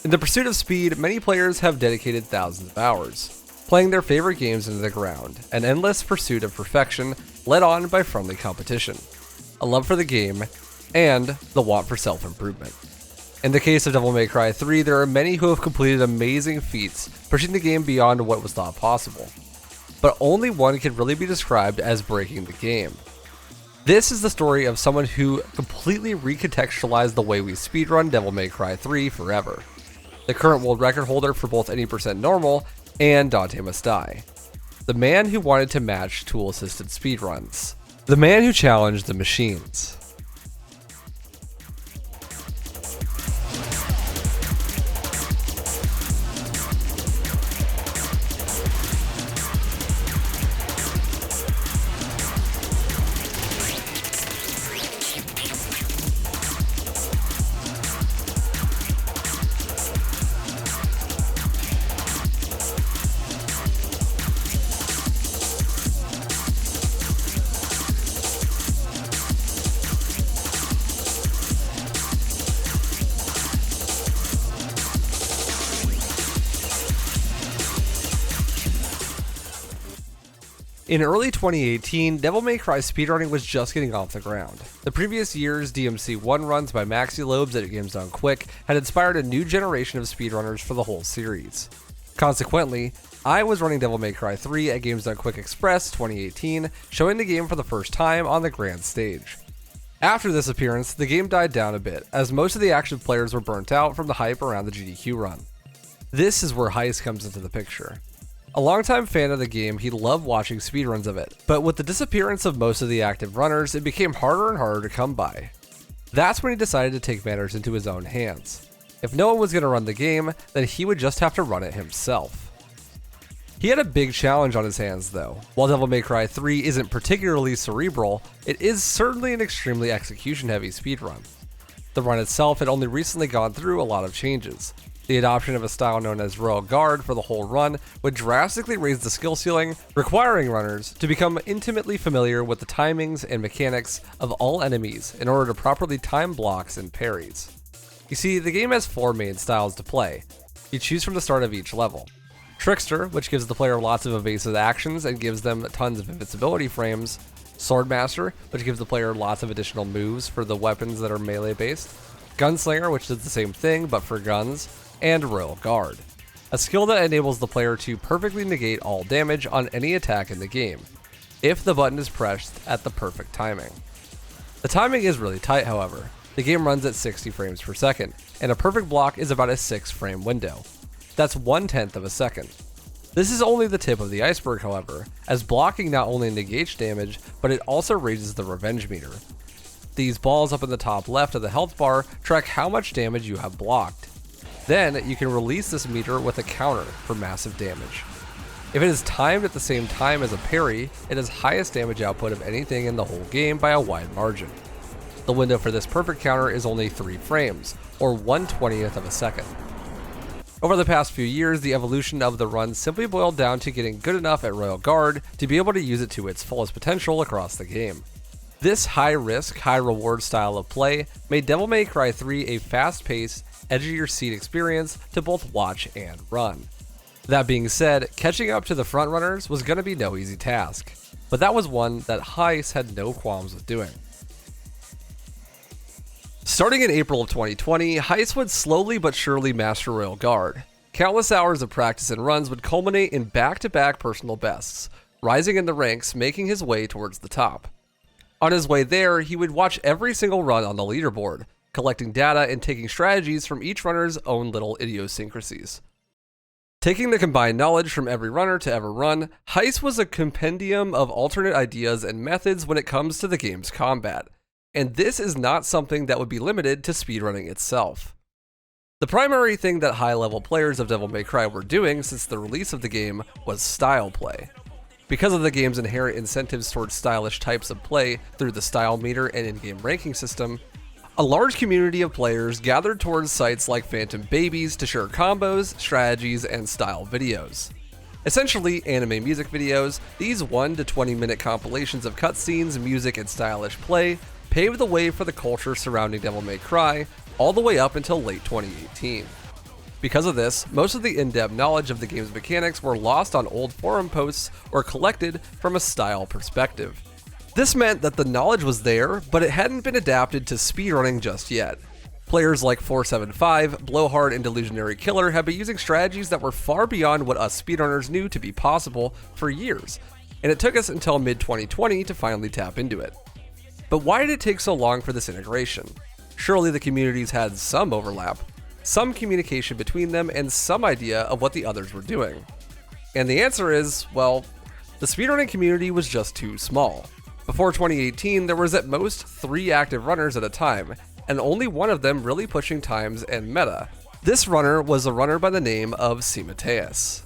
In the pursuit of speed, many players have dedicated thousands of hours, playing their favorite games into the ground, an endless pursuit of perfection led on by friendly competition, a love for the game, and the want for self-improvement. In the case of Devil May Cry 3, there are many who have completed amazing feats, pushing the game beyond what was thought possible. But only one can really be described as breaking the game. This is the story of someone who completely recontextualized the way we speedrun Devil May Cry 3 forever. The current world record holder for both any percent normal and Dante Must Die. The man who wanted to match tool-assisted speedruns. The man who challenged the machines. In early 2018, Devil May Cry speedrunning was just getting off the ground. The previous year's DMC1 runs by Maxi Lobes at Games Done Quick had inspired a new generation of speedrunners for the whole series. Consequently, I was running Devil May Cry 3 at Games Done Quick Express 2018, showing the game for the first time on the grand stage. After this appearance, the game died down a bit, as most of the active players were burnt out from the hype around the GDQ run. This is where Heist comes into the picture. A longtime fan of the game, he loved watching speedruns of it, but with the disappearance of most of the active runners, it became harder and harder to come by. That's when he decided to take matters into his own hands. If no one was going to run the game, then he would just have to run it himself. He had a big challenge on his hands though. While Devil May Cry 3 isn't particularly cerebral, it is certainly an extremely execution-heavy speedrun. The run itself had only recently gone through a lot of changes. The adoption of a style known as Royal Guard for the whole run would drastically raise the skill ceiling, requiring runners to become intimately familiar with the timings and mechanics of all enemies in order to properly time blocks and parries. You see, the game has 4 main styles to play. You choose from the start of each level. Trickster, which gives the player lots of evasive actions and gives them tons of invincibility frames. Swordmaster, which gives the player lots of additional moves for the weapons that are melee based. Gunslinger, which does the same thing but for guns. And Royal Guard, a skill that enables the player to perfectly negate all damage on any attack in the game, if the button is pressed at the perfect timing. The timing is really tight, however. The game runs at 60 frames per second, and a perfect block is about a 6-frame window. That's 1/10 of a second. This is only the tip of the iceberg, however, as blocking not only negates damage, but it also raises the revenge meter. These balls up in the top left of the health bar track how much damage you have blocked. Then you can release this meter with a counter for massive damage. If it is timed at the same time as a parry, it has highest damage output of anything in the whole game by a wide margin. The window for this perfect counter is only 3 frames, or 1/20th of a second. Over the past few years, the evolution of the run simply boiled down to getting good enough at Royal Guard to be able to use it to its fullest potential across the game. This high-risk, high-reward style of play made Devil May Cry 3 a fast-paced, edge-of-your-seat experience to both watch and run. That being said, catching up to the frontrunners was going to be no easy task, but that was one that Heist had no qualms with doing. Starting in April of 2020, Heist would slowly but surely master Royal Guard. Countless hours of practice and runs would culminate in back-to-back personal bests, rising in the ranks, making his way towards the top. On his way there, he would watch every single run on the leaderboard, collecting data and taking strategies from each runner's own little idiosyncrasies. Taking the combined knowledge from every runner to ever run, Heist was a compendium of alternate ideas and methods when it comes to the game's combat, and this is not something that would be limited to speedrunning itself. The primary thing that high-level players of Devil May Cry were doing since the release of the game was style play. Because of the game's inherent incentives towards stylish types of play through the style meter and in-game ranking system, a large community of players gathered towards sites like Phantom Babies to share combos, strategies, and style videos. Essentially, anime music videos, these 1 to 20 minute compilations of cutscenes, music, and stylish play paved the way for the culture surrounding Devil May Cry all the way up until late 2018. Because of this, most of the in-depth knowledge of the game's mechanics were lost on old forum posts or collected from a style perspective. This meant that the knowledge was there, but it hadn't been adapted to speedrunning just yet. Players like 475, Blowhard, and Delusionary Killer have been using strategies that were far beyond what us speedrunners knew to be possible for years, and it took us until mid-2020 to finally tap into it. But why did it take so long for this integration? Surely the communities had some overlap, some communication between them, and some idea of what the others were doing. And the answer is, well, the speedrunning community was just too small. Before 2018, there was at most 3 active runners at a time, and only one of them really pushing times and meta. This runner was a runner by the name of Simoteus.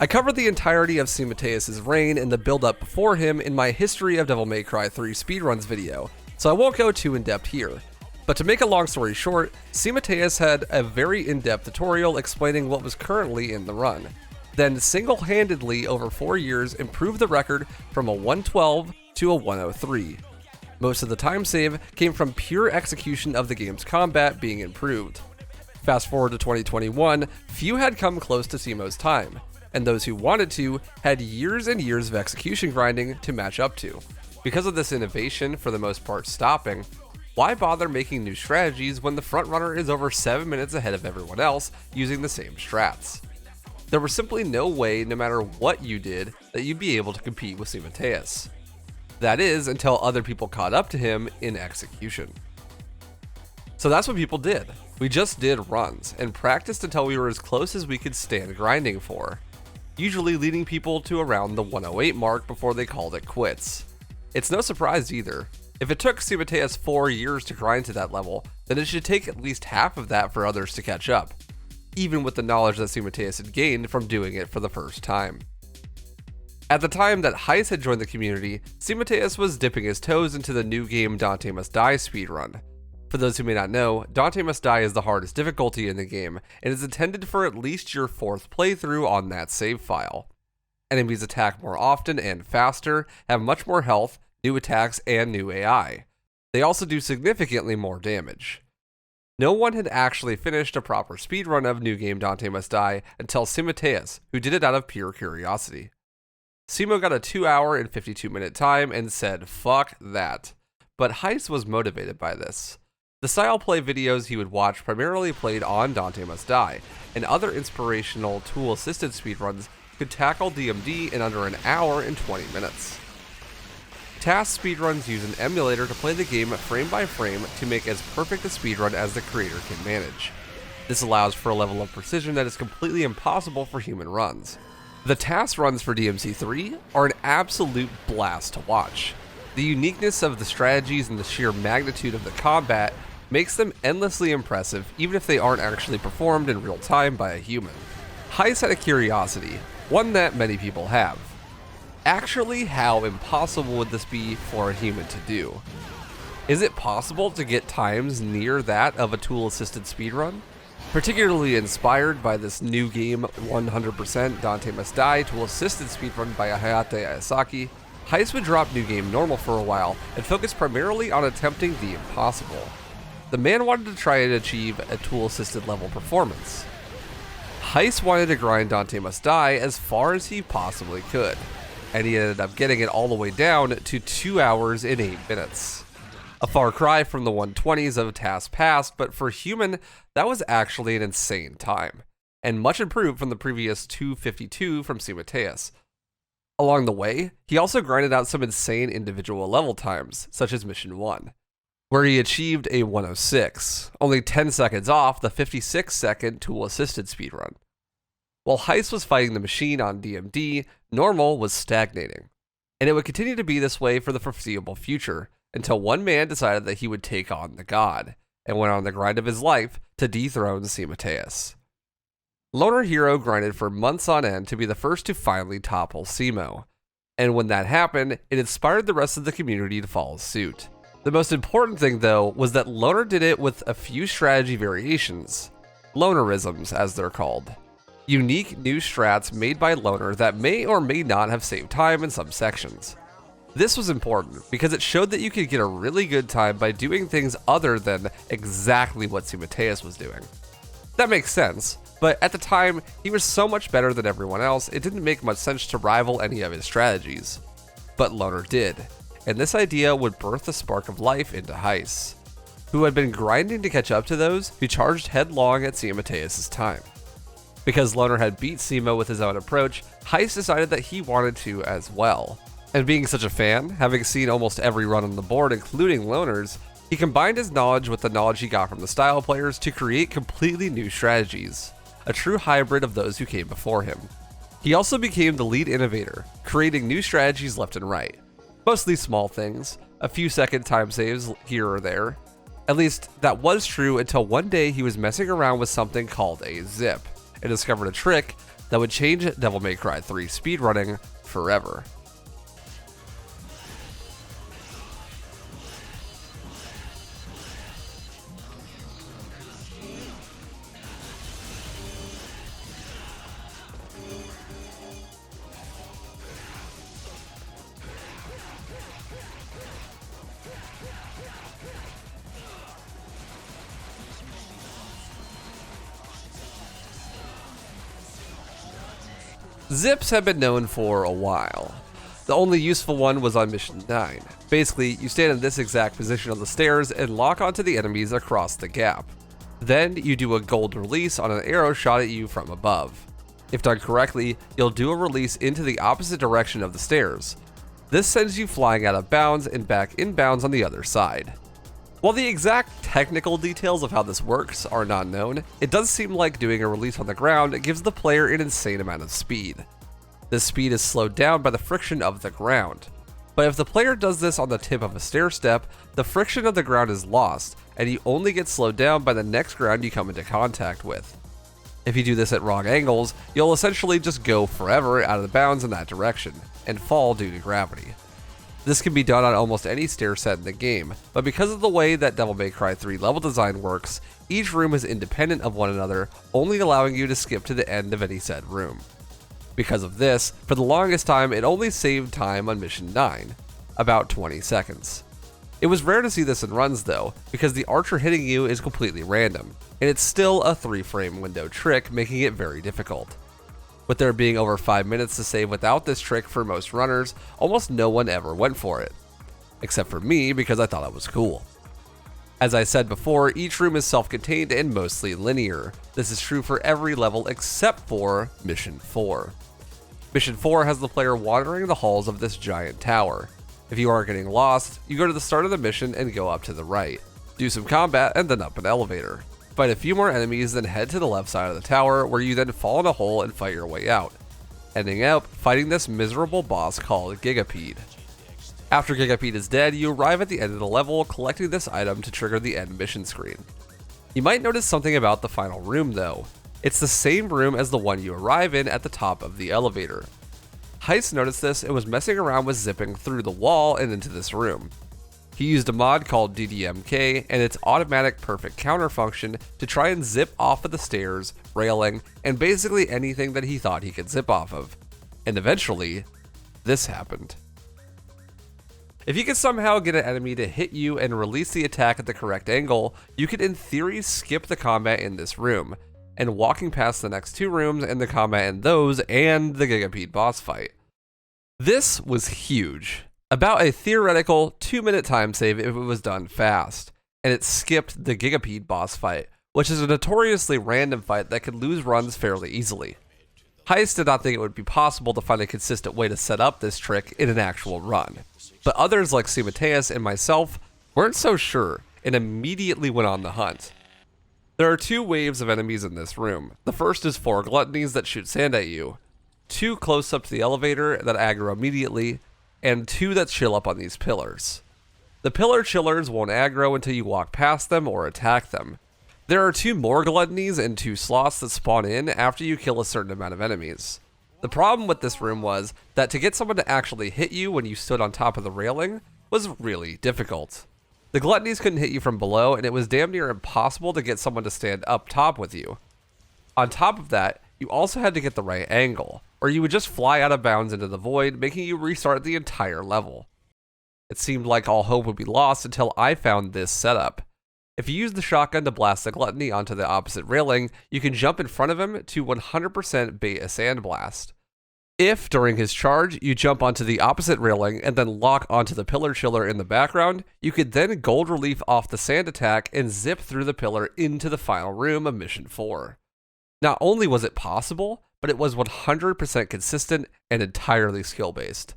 I covered the entirety of Simoteus' reign and the build-up before him in my History of Devil May Cry 3 speedruns video, so I won't go too in-depth here. But to make a long story short, Simoteus had a very in-depth tutorial explaining what was currently in the run, then single-handedly over 4 years improved the record from a 112 to a 103. Most of the time save came from pure execution of the game's combat being improved. Fast forward to 2021, few had come close to Simo's time, and those who wanted to had years and years of execution grinding to match up to. Because of this innovation for the most part stopping, why bother making new strategies when the frontrunner is over 7 minutes ahead of everyone else using the same strats? There was simply no way, no matter what you did, that you'd be able to compete with Simoteus. That is, until other people caught up to him in execution. So that's what people did. We just did runs, and practiced until we were as close as we could stand grinding for, usually leading people to around the 108 mark before they called it quits. It's no surprise either. If it took Simoteus 4 years to grind to that level, then it should take at least half of that for others to catch up, even with the knowledge that Simoteus had gained from doing it for the first time. At the time that Heist had joined the community, Simoteus was dipping his toes into the new game Dante Must Die speedrun. For those who may not know, Dante Must Die is the hardest difficulty in the game, and is intended for at least your 4th playthrough on that save file. Enemies attack more often and faster, have much more health, new attacks, and new AI. They also do significantly more damage. No one had actually finished a proper speedrun of New Game Dante Must Die until Simoteus, who did it out of pure curiosity. Simo got a 2-hour and 52-minute time and said, fuck that. But Heist was motivated by this. The style play videos he would watch primarily played on Dante Must Die, and other inspirational tool-assisted speedruns could tackle DMD in under an hour and 20 minutes. Task speedruns use an emulator to play the game frame by frame to make as perfect a speedrun as the creator can manage. This allows for a level of precision that is completely impossible for human runs. The task runs for DMC3 are an absolute blast to watch. The uniqueness of the strategies and the sheer magnitude of the combat makes them endlessly impressive even if they aren't actually performed in real time by a human. Heist had a curiosity, one that many people have. Actually, how impossible would this be for a human to do? Is it possible to get times near that of a tool-assisted speedrun? Particularly inspired by this new game 100% Dante Must Die tool-assisted speedrun by Hayate Ayasaki, Heist would drop New Game Normal for a while and focus primarily on attempting the impossible. The man wanted to try and achieve a tool-assisted level performance. Heist wanted to grind Dante Must Die as far as he possibly could, and he ended up getting it all the way down to 2 hours and 8 minutes. A far cry from the 120s of Task Past, but for human, that was actually an insane time, and much improved from the previous 252 from Simoteus. Along the way, he also grinded out some insane individual level times, such as Mission 1, where he achieved a 106, only 10 seconds off the 56-second tool-assisted speedrun. While Heist was fighting the machine on DMD, Normal was stagnating, and it would continue to be this way for the foreseeable future, until one man decided that he would take on the god, and went on the grind of his life to dethrone Simoteus. Loner Hero grinded for months on end to be the first to finally topple Simo, and when that happened, it inspired the rest of the community to follow suit. The most important thing though was that Loner did it with a few strategy variations, Lonerisms as they're called. Unique new strats made by Loner that may or may not have saved time in some sections. This was important because it showed that you could get a really good time by doing things other than exactly what Simateus was doing. That makes sense, but at the time, he was so much better than everyone else, it didn't make much sense to rival any of his strategies. But Loner did, and this idea would birth the spark of life into Heiss, who had been grinding to catch up to those who charged headlong at Simateus' time. Because Loner had beat Sima with his own approach, Heiss decided that he wanted to as well. And being such a fan, having seen almost every run on the board, including Loner's, he combined his knowledge with the knowledge he got from the style players to create completely new strategies, a true hybrid of those who came before him. He also became the lead innovator, creating new strategies left and right. Mostly small things, a few second time saves here or there. At least, that was true until one day he was messing around with something called a zip, and discovered a trick that would change Devil May Cry 3 speedrunning forever. Zips have been known for a while. The only useful one was on Mission 9. Basically, you stand in this exact position on the stairs and lock onto the enemies across the gap. Then you do a gold release on an arrow shot at you from above. If done correctly, you'll do a release into the opposite direction of the stairs. This sends you flying out of bounds and back inbounds on the other side. While the exact technical details of how this works are not known, it does seem like doing a release on the ground gives the player an insane amount of speed. This speed is slowed down by the friction of the ground. But if the player does this on the tip of a stair step, the friction of the ground is lost, and you only get slowed down by the next ground you come into contact with. If you do this at wrong angles, you'll essentially just go forever out of the bounds in that direction, and fall due to gravity. This can be done on almost any stair set in the game, but because of the way that Devil May Cry 3 level design works, each room is independent of one another, only allowing you to skip to the end of any said room. Because of this, for the longest time it only saved time on Mission 9, about 20 seconds. It was rare to see this in runs though, because the archer hitting you is completely random, and it's still a 3-frame window trick, making it very difficult. With there being over 5 minutes to save without this trick for most runners, almost no one ever went for it. Except for me, because I thought it was cool. As I said before, each room is self-contained and mostly linear. This is true for every level except for Mission 4. Mission 4 has the player wandering the halls of this giant tower. If you aren't getting lost, you go to the start of the mission and go up to the right. Do some combat and then up an elevator. Fight a few more enemies, then head to the left side of the tower, where you then fall in a hole and fight your way out, ending up fighting this miserable boss called Gigapede. After Gigapede is dead, you arrive at the end of the level, collecting this item to trigger the end mission screen. You might notice something about the final room though. It's the same room as the one you arrive in at the top of the elevator. Heiss noticed this and was messing around with zipping through the wall and into this room. He used a mod called DDMK and its automatic perfect counter function to try and zip off of the stairs, railing, and basically anything that he thought he could zip off of. And eventually, this happened. If you could somehow get an enemy to hit you and release the attack at the correct angle, you could in theory skip the combat in this room, and walking past the next 2 rooms and the combat in those and the Gigapede boss fight. This was huge. About a theoretical 2-minute time save if it was done fast, and it skipped the Gigapede boss fight, which is a notoriously random fight that could lose runs fairly easily. Heiss did not think it would be possible to find a consistent way to set up this trick in an actual run, but others like Simateus and myself weren't so sure and immediately went on the hunt. There are 2 waves of enemies in this room. The first is 4 gluttonies that shoot sand at you, 2 close up to the elevator that aggro immediately, and 2 that chill up on these pillars. The pillar chillers won't aggro until you walk past them or attack them. There are 2 more gluttonies and 2 sloths that spawn in after you kill a certain amount of enemies. The problem with this room was that to get someone to actually hit you when you stood on top of the railing was really difficult. The gluttonies couldn't hit you from below, and it was damn near impossible to get someone to stand up top with you. On top of that, you also had to get the right angle, or you would just fly out of bounds into the void, making you restart the entire level. It seemed like all hope would be lost until I found this setup. If you use the shotgun to blast the gluttony onto the opposite railing, you can jump in front of him to 100% bait a sandblast. If, during his charge, you jump onto the opposite railing and then lock onto the pillar chiller in the background, you could then gold relief off the sand attack and zip through the pillar into the final room of Mission 4. Not only was it possible, but it was 100% consistent and entirely skill-based.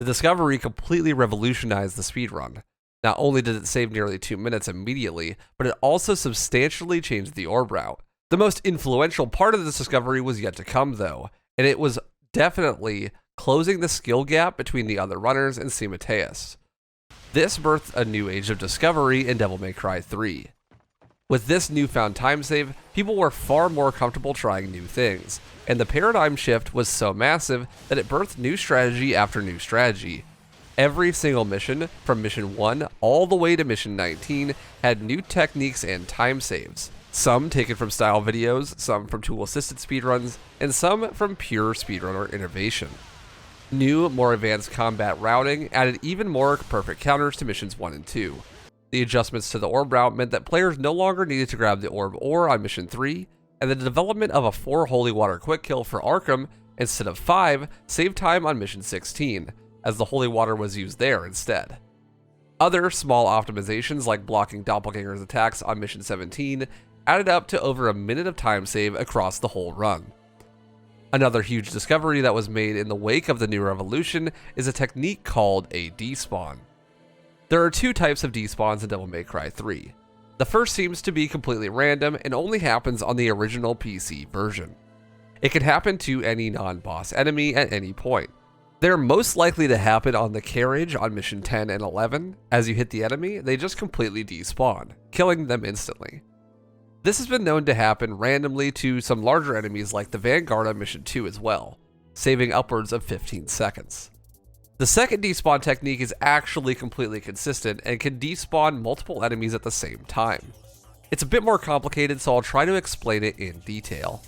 The discovery completely revolutionized the speedrun. Not only did it save nearly 2 minutes immediately, but it also substantially changed the orb route. The most influential part of this discovery was yet to come, though, and it was definitely closing the skill gap between the other runners and C. Mateus. This birthed a new age of discovery in Devil May Cry 3. With this newfound time save, people were far more comfortable trying new things, and the paradigm shift was so massive that it birthed new strategy after new strategy. Every single mission, from Mission 1 all the way to Mission 19, had new techniques and time saves. Some taken from style videos, some from tool-assisted speedruns, and some from pure speedrunner innovation. New, more advanced combat routing added even more perfect counters to Missions 1 and 2. The adjustments to the orb route meant that players no longer needed to grab the orb ore on Mission 3, and the development of a 4 Holy Water quick kill for Arkham instead of 5 saved time on Mission 16, as the Holy Water was used there instead. Other small optimizations like blocking Doppelganger's attacks on Mission 17 added up to over a minute of time save across the whole run. Another huge discovery that was made in the wake of the new revolution is a technique called a despawn. There are 2 types of despawns in Devil May Cry 3. The first seems to be completely random and only happens on the original PC version. It can happen to any non-boss enemy at any point. They're most likely to happen on the carriage on Mission 10 and 11. As you hit the enemy, they just completely despawn, killing them instantly. This has been known to happen randomly to some larger enemies like the Vanguard on Mission 2 as well, saving upwards of 15 seconds. The second despawn technique is actually completely consistent and can despawn multiple enemies at the same time. It's a bit more complicated, so I'll try to explain it in detail.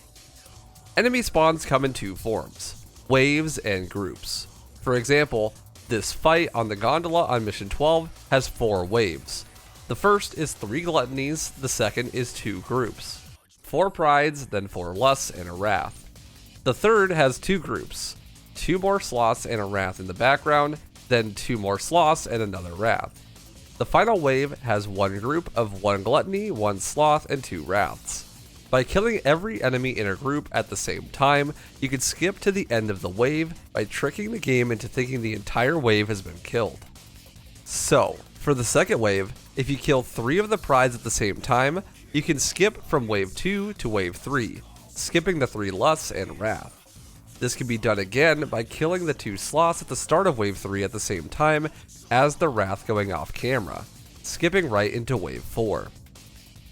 Enemy spawns come in 2 forms, waves and groups. For example, this fight on the gondola on Mission 12 has 4 waves. The first is 3 gluttonies, the second is 2 groups. 4 prides, then 4 lusts, and a wrath. The third has 2 groups, 2 more sloths and a wrath in the background, then 2 more sloths and another wrath. The final wave has 1 group of 1 gluttony, 1 sloth, and 2 wraths. By killing every enemy in a group at the same time, you can skip to the end of the wave by tricking the game into thinking the entire wave has been killed. So, for the second wave, if you kill 3 of the prides at the same time, you can skip from wave 2 to wave 3, skipping the 3 lusts and wrath. This can be done again by killing the 2 sloths at the start of wave 3 at the same time as the wrath going off camera, skipping right into wave 4.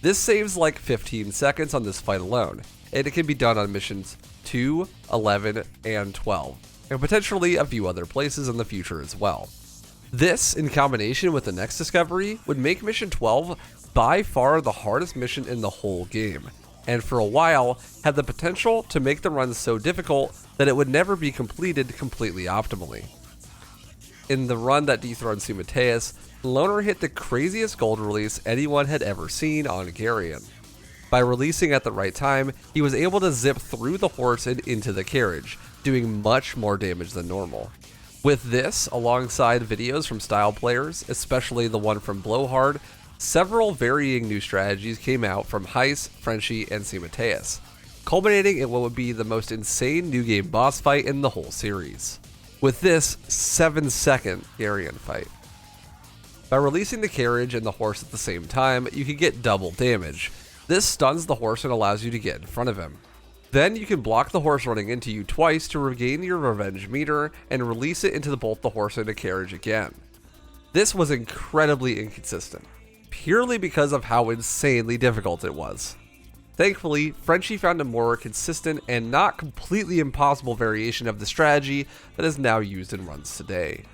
This saves like 15 seconds on this fight alone, and it can be done on missions 2, 11, and 12, and potentially a few other places in the future as well. This, in combination with the next discovery, would make Mission 12 by far the hardest mission in the whole game, and for a while had the potential to make the run so difficult that it would never be completed completely optimally. In the run that dethroned C. Mateus, Loner hit the craziest gold release anyone had ever seen on Garion. By releasing at the right time, he was able to zip through the horse and into the carriage, doing much more damage than normal. With this, alongside videos from style players, especially the one from Blowhard, several varying new strategies came out from Heiss, Frenchie, and C. Mateus, culminating in what would be the most insane new game boss fight in the whole series. With this 7-second Garion fight. By releasing the carriage and the horse at the same time, you can get double damage. This stuns the horse and allows you to get in front of him. Then you can block the horse running into you twice to regain your revenge meter and release it into both the horse and the carriage again. This was incredibly inconsistent, purely because of how insanely difficult it was. Thankfully, Frenchie found a more consistent and not completely impossible variation of the strategy that is now used in runs today.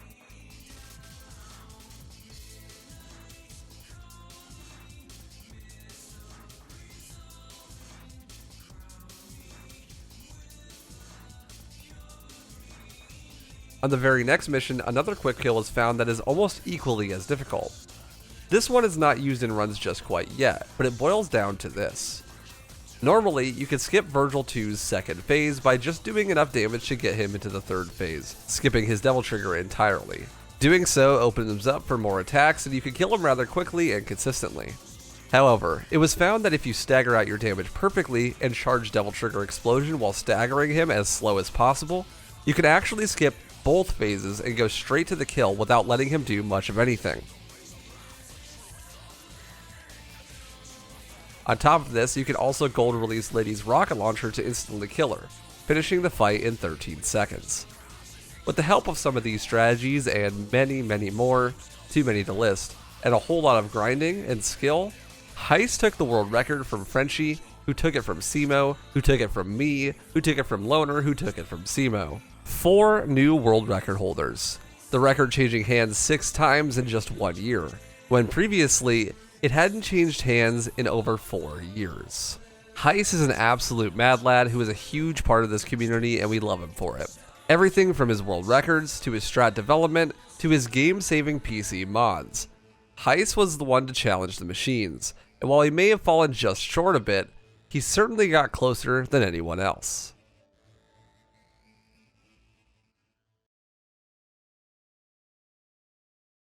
On the very next mission, another quick kill is found that is almost equally as difficult. This one is not used in runs just quite yet, but it boils down to this. Normally, you could skip Vergil 2's second phase by just doing enough damage to get him into the third phase, skipping his Devil Trigger entirely. Doing so opens up for more attacks and you can kill him rather quickly and consistently. However, it was found that if you stagger out your damage perfectly and charge Devil Trigger Explosion while staggering him as slow as possible, you can actually skip both phases and go straight to the kill without letting him do much of anything. On top of this, you can also gold release Lady's rocket launcher to instantly kill her, finishing the fight in 13 seconds. With the help of some of these strategies and many more, too many to list, and a whole lot of grinding and skill, Heist took the world record from Frenchie, who took it from Simo, who took it from me, who took it from Loner, who took it from Simo. 4 new world record holders, the record changing hands 6 times in just 1 year, when previously it hadn't changed hands in over 4 years. Heist is an absolute mad lad who is a huge part of this community and we love him for it. Everything from his world records, to his strat development, to his game-saving PC mods. Heist was the one to challenge the machines, and while he may have fallen just short a bit, he certainly got closer than anyone else.